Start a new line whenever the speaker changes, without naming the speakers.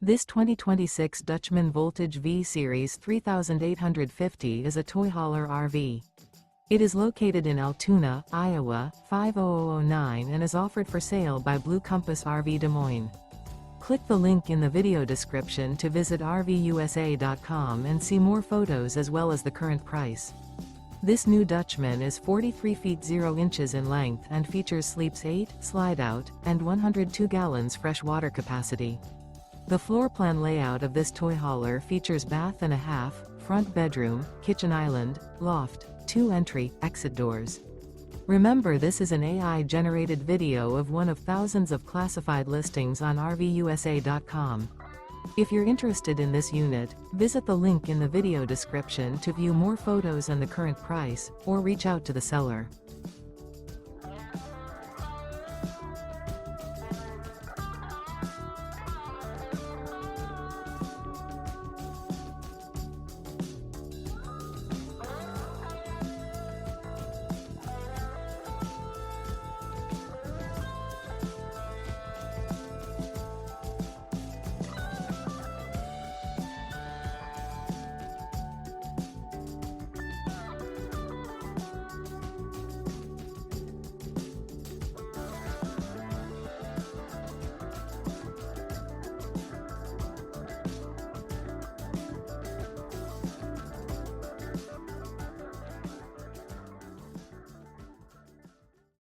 This 2026 Dutchmen Voltage V-Series 3850 is a toy hauler RV. It is located in Altoona, Iowa, 50009 and is offered for sale by Blue Compass RV Des Moines. Click the link in the video description to visit RVUSA.com and see more photos as well as the current price. This new Dutchman is 43 feet 0 inches in length and features sleeps 8, slide-out, and 102 gallons fresh water capacity. The floor plan layout of this toy hauler features bath and a half, front bedroom, kitchen island, loft, 2 entry, exit doors. Remember, this is an AI-generated video of one of thousands of classified listings on RVUSA.com. If you're interested in this unit, visit the link in the video description to view more photos and the current price, or reach out to the seller.